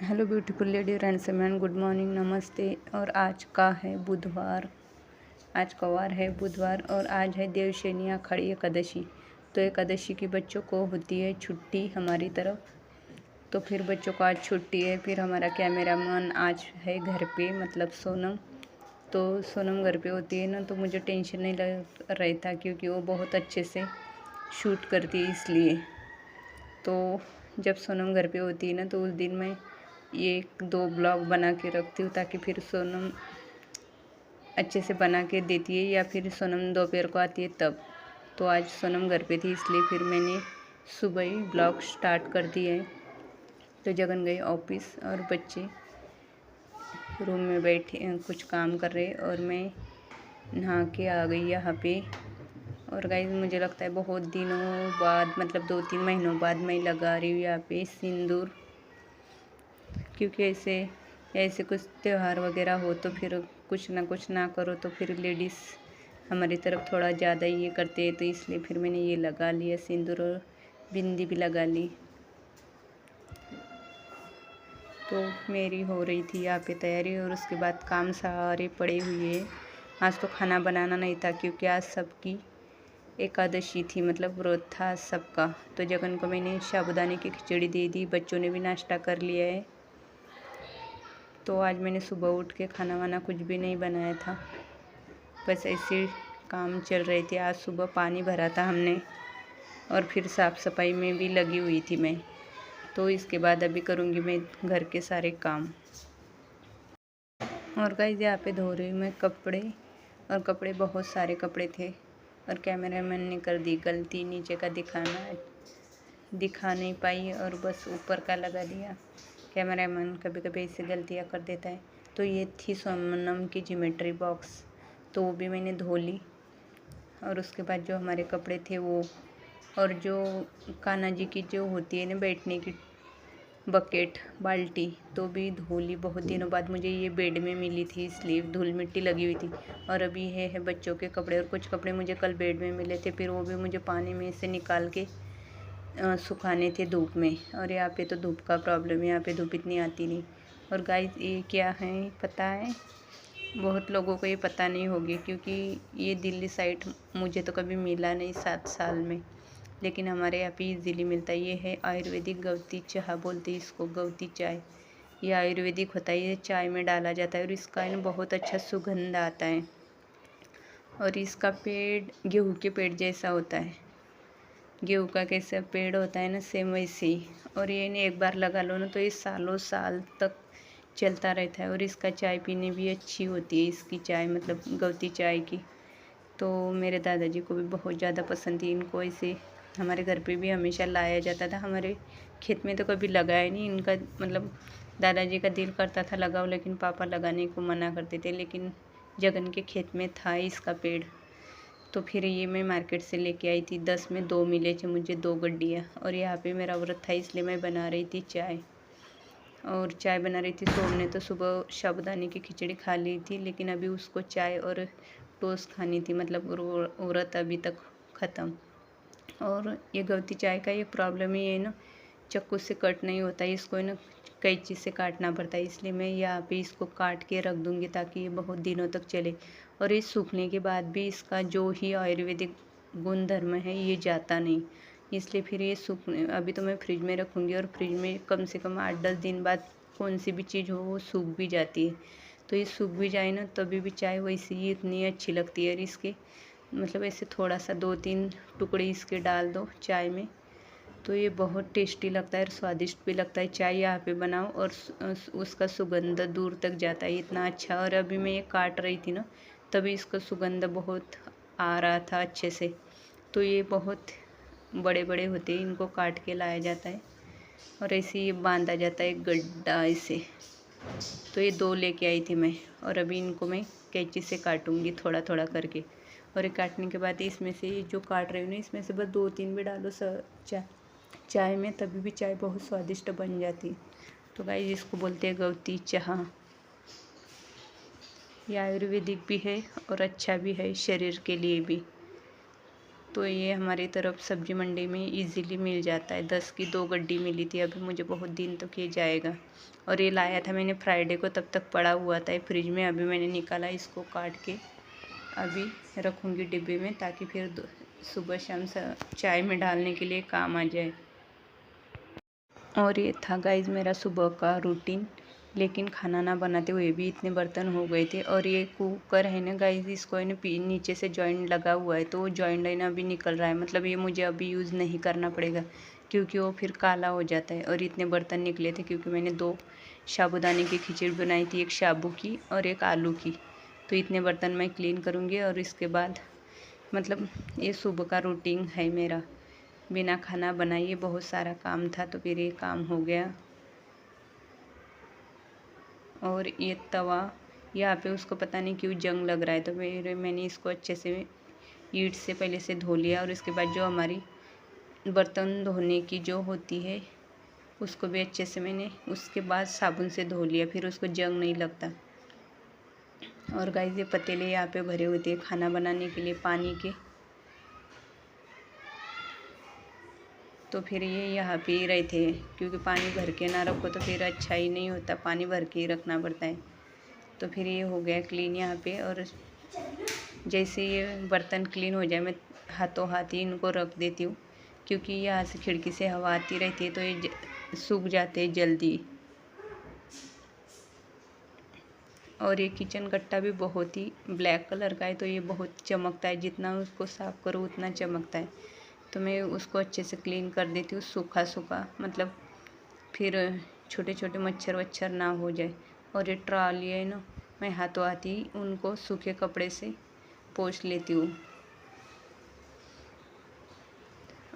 Hello beautiful lady and semen, good morning, नमस्ते। और आज का है बुधवार, आज का वार है बुधवार और आज है देवशयनी आषाढ़ी एकादशी। तो एकादशी की बच्चों को होती है छुट्टी हमारी तरफ, तो फिर बच्चों को आज छुट्टी है। फिर हमारा कैमरामैन आज है घर पे, मतलब सोनम। तो सोनम घर पे होती है ना, तो मुझे टेंशन नहीं लग रहता क्योंकि वो बहुत अच्छे से शूट करती है, इसलिए। तो जब सोनम घर पे होती है ना, तो उस दिन मैं ये 2 ब्लॉग बना के रखती हूँ ताकि फिर सोनम अच्छे से बना के देती है, या फिर सोनम दोपहर को आती है तब। तो आज सोनम घर पे थी, इसलिए फिर मैंने सुबह ही ब्लॉग स्टार्ट कर दिए हैं। तो जगन गई ऑफिस और बच्चे रूम में बैठे कुछ काम कर रहे, और मैं नहा के आ गई यहाँ पे। और गाइस, मुझे लगता है बहुत दिनों बाद, मतलब 2-3 महीनों बाद मैं लगा रही हूँ यहाँ पे सिंदूर, क्योंकि ऐसे कुछ त्यौहार वगैरह हो तो फिर कुछ ना करो तो फिर लेडीज़ हमारी तरफ थोड़ा ज़्यादा ये करते हैं, तो इसलिए फिर मैंने ये लगा लिया सिंदूर और बिंदी भी लगा ली। तो मेरी हो रही थी यहाँ पे तैयारी, और उसके बाद काम सारे पड़े हुए हैं। आज तो खाना बनाना नहीं था क्योंकि आज सबकी एकादशी थी, मतलब व्रत था सबका। तो जगन को मैंने साबूदाने की खिचड़ी दे दी, बच्चों ने भी नाश्ता कर लिया है। तो आज मैंने सुबह उठ के खाना वाना कुछ भी नहीं बनाया था, बस ऐसे काम चल रहे थे। आज सुबह पानी भरा था हमने, और फिर साफ़ सफाई में भी लगी हुई थी मैं। तो इसके बाद अभी करूँगी मैं घर के सारे काम। और गाइस, यहाँ पे धो रही हूँ मैं कपड़े, और कपड़े बहुत सारे कपड़े थे, और कैमरामैन ने कर दी गलती, नीचे का दिखा नहीं पाई और बस ऊपर का लगा दिया। कैमरामैन कभी कभी ऐसी गलतियाँ कर देता है। तो ये थी सोनम की ज्योमेट्री बॉक्स, तो वो भी मैंने धो ली। और उसके बाद जो हमारे कपड़े थे वो, और जो कान्हा जी की जो होती है ना बैठने की बकेट, बाल्टी, तो भी धो ली। बहुत दिनों बाद मुझे ये बेड में मिली थी, इसलिए धूल मिट्टी लगी हुई थी। और अभी है बच्चों के कपड़े, और कुछ कपड़े मुझे कल बेड में मिले थे, फिर वो भी मुझे पानी में से निकाल के सुखाने थे धूप में। और यहाँ पे तो धूप का प्रॉब्लम है, यहाँ पे धूप इतनी आती नहीं। और गाइस, ये क्या है पता है? बहुत लोगों को ये पता नहीं होगी, क्योंकि ये दिल्ली साइड मुझे तो कभी मिला नहीं 7 साल में, लेकिन हमारे यहाँ पे इजीली मिलता है। ये है आयुर्वेदिक गवती चाय, बोलते हैं इसको, गवती चाय। ये आयुर्वेदिक होता है, ये चाय में डाला जाता है, और इसका है ना बहुत अच्छा सुगंध आता है। और इसका पेड़ गेहूँ के पेड़ जैसा होता है, गेहूँ का कैसा पेड़ होता है ना, सेम वैसे ही। और ये ने एक बार लगा लो ना, तो ये सालों साल तक चलता रहता है। और इसका चाय पीने भी अच्छी होती है, इसकी चाय, मतलब गवती चाय की। तो मेरे दादाजी को भी बहुत ज़्यादा पसंद थी, इनको ऐसे हमारे घर पे भी हमेशा लाया जाता था। हमारे खेत में तो कभी लगाया नहीं इनका, मतलब दादाजी का दिल करता था लगाओ, लेकिन पापा लगाने को मना करते थे। लेकिन जगन के खेत में था इसका पेड़, तो फिर ये मैं मार्केट से लेके आई थी। 10 में 2 मिले थे मुझे, 2 गड्डियाँ। और यहाँ पे मेरा व्रत था, इसलिए मैं बना रही थी चाय, और चाय बना रही थी। सोम ने तो सुबह साबूदाने की खिचड़ी खा ली थी, लेकिन अभी उसको चाय और टोस्ट खानी थी, मतलब व्रत अभी तक ख़त्म। और ये गवती चाय का ये प्रॉब्लम ही है ना, चाकू से कट नहीं होता है, इसको है ना कैंची से काटना पड़ता है। इसलिए मैं यहाँ पे इसको काट के रख दूँगी ताकि ये बहुत दिनों तक चले। और ये सूखने के बाद भी इसका जो ही आयुर्वेदिक गुण धर्म है ये जाता नहीं, इसलिए फिर ये सूखने, अभी तो मैं फ्रिज में रखूँगी, और फ्रिज में कम से कम 8-10 दिन बाद कौन सी भी चीज़ हो वो सूख भी जाती है। तो ये सूख भी जाए ना, तभी भी चाय वैसे ही इतनी अच्छी लगती है। और इसके मतलब ऐसे थोड़ा सा 2-3 टुकड़े इसके डाल दो चाय में, तो ये बहुत टेस्टी लगता है और स्वादिष्ट भी लगता है। चाय यहाँ पे बनाओ और उसका सुगंध दूर तक जाता है, इतना अच्छा। और अभी मैं ये काट रही थी ना, तभी इसका सुगंध बहुत आ रहा था अच्छे से। तो ये बहुत बड़े बड़े होते हैं, इनको काट के लाया जाता है, और ऐसे ये बांधा जाता है गड्ढा ऐसे। तो ये 2 लेके आई थी मैं, और अभी इनको मैं कैंची से काटूंगी थोड़ा थोड़ा करके। और ये काटने के बाद इसमें से जो काट रही हूँ ना, इसमें से बस 2-3 भी डालो चाय में, तभी भी चाय बहुत स्वादिष्ट बन जाती है। तो गाइस, इसको बोलते हैं गवती चाह। ये आयुर्वेदिक भी है और अच्छा भी है शरीर के लिए भी। तो ये हमारी तरफ सब्जी मंडी में इजीली मिल जाता है। 10 की 2 गड्डी मिली थी। अभी मुझे बहुत दिन तक ये जाएगा। और ये लाया था मैंने फ्राइडे को, तब तक पड़ा हुआ था फ्रिज में। अभी मैंने निकाला, इसको काट के अभी रखूँगी डिब्बे में, ताकि फिर सुबह शाम चाय में डालने के लिए काम आ जाए। और ये था गाइज़ मेरा सुबह का रूटीन। लेकिन खाना ना बनाते हुए भी इतने बर्तन हो गए थे। और ये कुकर है ना गाइज़, इसको है ना नीचे से जॉइंट लगा हुआ है, तो वो जॉइंट है ना अभी निकल रहा है। मतलब ये मुझे अभी यूज़ नहीं करना पड़ेगा, क्योंकि वो फिर काला हो जाता है। और इतने बर्तन निकले थे, क्योंकि मैंने 2 साबूदाने की खिचड़ी बनाई थी, एक साबू की और एक आलू की। तो इतने बर्तन मैं क्लीन करूँगी। और इसके बाद मतलब ये सुबह का रूटीन है मेरा। बिना खाना बनाए बहुत सारा काम था, तो फिर ये काम हो गया। और ये तवा यहाँ पे उसको पता नहीं क्यों जंग लग रहा है, तो मैंने इसको अच्छे से ईंट से पहले से धो लिया। और इसके बाद जो हमारी बर्तन धोने की जो होती है, उसको भी अच्छे से मैंने उसके बाद साबुन से धो लिया, फिर उसको जंग नहीं लगता। और गाइस ये पतीले यहाँ पे भरे होते हैं खाना बनाने के लिए पानी के, तो फिर ये यहाँ पे ही रहते हैं, क्योंकि पानी भर के ना रखो तो फिर अच्छा ही नहीं होता, पानी भर के ही रखना पड़ता है। तो फिर ये हो गया क्लीन यहाँ पे। और जैसे ये बर्तन क्लीन हो जाए, मैं हाथों हाथ ही इनको रख देती हूँ, क्योंकि यहाँ से खिड़की से हवा आती रहती है, तो ये सूख जाते हैं जल्दी। और ये किचन कट्टा भी बहुत ही ब्लैक कलर का है, तो ये बहुत चमकता है, जितना उसको साफ़ करो उतना चमकता है। तो मैं उसको अच्छे से क्लीन कर देती हूँ, सूखा सूखा, मतलब फिर छोटे छोटे मच्छर वच्छर ना हो जाए। और ये ट्रॉली है ना, मैं हाथों हाथ ही उनको सूखे कपड़े से पोंछ लेती हूँ।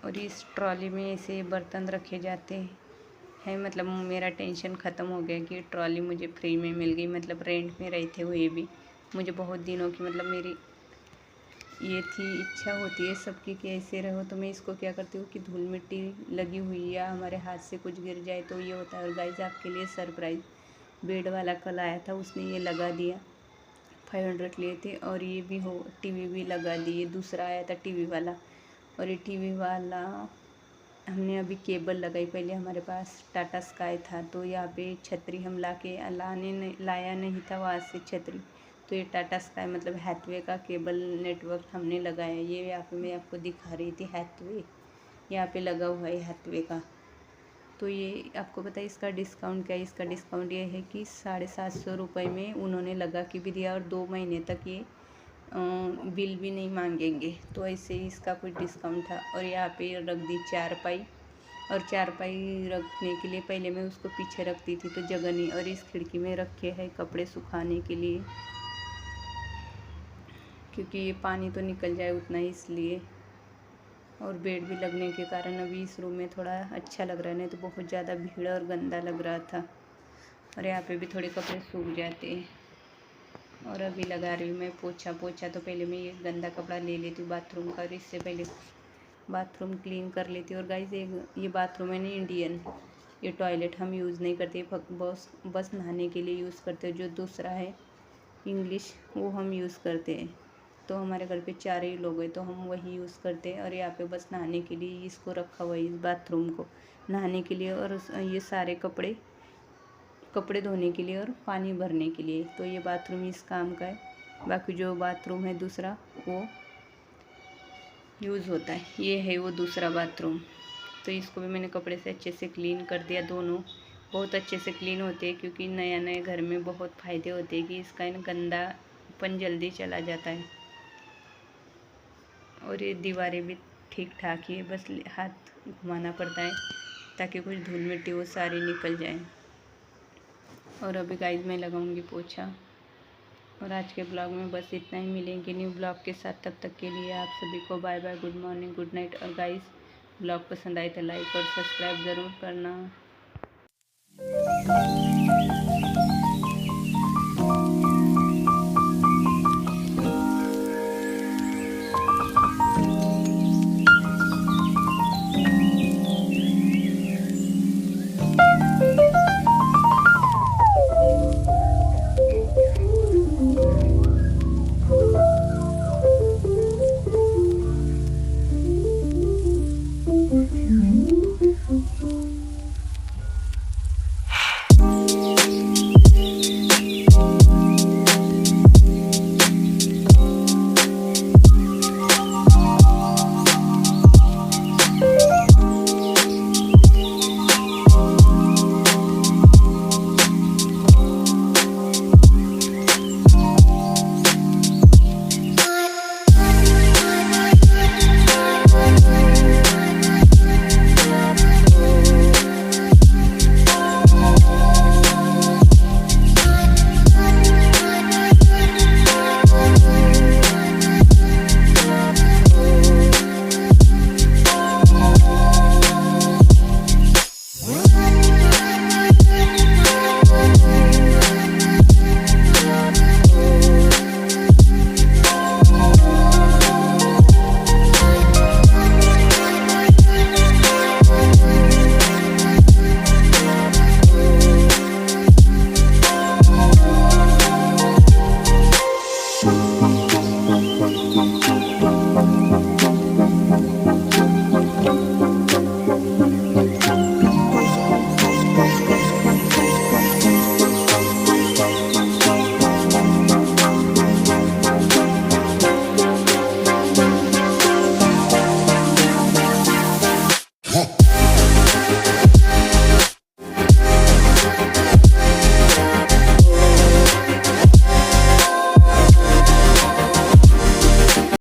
और इस ट्रॉली में ऐसे बर्तन रखे जाते हैं। मतलब मेरा टेंशन ख़त्म हो गया कि ट्रॉली मुझे फ्री में मिल गई। मतलब रेंट में रहते हुए भी मुझे बहुत दिनों की मतलब मेरी ये थी, इच्छा होती है सबकी कि ऐसे रहो। तो मैं इसको क्या करती हूँ कि धूल मिट्टी लगी हुई या हमारे हाथ से कुछ गिर जाए तो ये होता है। और गाइस आपके लिए सरप्राइज़, बेड वाला कल आया था, उसने ये लगा दिया। 500 लिए थे। और ये भी हो टीवी भी लगा दिए। दूसरा आया था टीवी वाला। और ये टीवी वाला हमने अभी केबल लगाई। पहले हमारे पास टाटा स्काई था, तो यहाँ पे छतरी हम लाया नहीं था वहाँ से छतरी, तो ये टाटा स्काई मतलब हैथवे का केबल नेटवर्क हमने लगाया। ये यहाँ पे मैं आपको दिखा रही थी, हैथवे यहाँ पे लगा हुआ है हैथवे का। तो ये आपको पता है इसका डिस्काउंट क्या है? इसका डिस्काउंट ये है कि 750 रुपये में उन्होंने लगा के भी दिया, और 2 महीने तक ये बिल भी नहीं मांगेंगे। तो ऐसे ही इसका कुछ डिस्काउंट था। और यहाँ पे रख दी चारपाई। और चारपाई रखने के लिए पहले मैं उसको पीछे रखती थी, तो जगह नहीं। और इस खिड़की में रखे हैं कपड़े सुखाने के लिए, क्योंकि ये पानी तो निकल जाए उतना ही, इसलिए। और बेड भी लगने के कारण अभी इस रूम में थोड़ा अच्छा लग रहा है, नहीं तो बहुत ज़्यादा भीड़ और गंदा लग रहा था। और यहाँ पे भी थोड़े कपड़े सूख जाते हैं। और अभी लगा रही हूँ मैं पोछा। तो पहले मैं ये गंदा कपड़ा ले लेती हूँ बाथरूम का, और इससे पहले बाथरूम क्लीन कर लेती हूँ। और गाइस ये बाथरूम है ना इंडियन, ये टॉयलेट हम यूज़ नहीं करते, बस नहाने के लिए यूज़ करते हैं। जो दूसरा है इंग्लिश, वो हम यूज़ करते हैं। तो हमारे घर पे 4 ही लोग हैं, तो हम वही यूज़ करते हैं। और यहाँ पे बस नहाने के लिए इसको रखा हुआ है, इस बाथरूम को नहाने के लिए। और ये सारे कपड़े धोने के लिए और पानी भरने के लिए। तो ये बाथरूम इस काम का है। बाकी जो बाथरूम है दूसरा, वो यूज़ होता है। ये है वो दूसरा बाथरूम। तो इसको भी मैंने कपड़े से अच्छे से क्लीन कर दिया। दोनों बहुत अच्छे से क्लीन होते हैं, क्योंकि नया नए घर में बहुत फ़ायदे होते हैं कि इसका गंदापन जल्दी चला जाता है। और ये दीवारें भी ठीक ठाक ही है, बस हाथ घुमाना पड़ता है ताकि कुछ धूल मिट्टी वो सारी निकल जाए। और अभी गाइस मैं लगाऊंगी पोछा। और आज के ब्लॉग में बस इतना ही। मिलेंगे न्यू ब्लॉग के साथ, तब तक के लिए आप सभी को bye bye, good morning, good night. और गाइस ब्लॉग पसंद आए तो लाइक और सब्सक्राइब ज़रूर करना।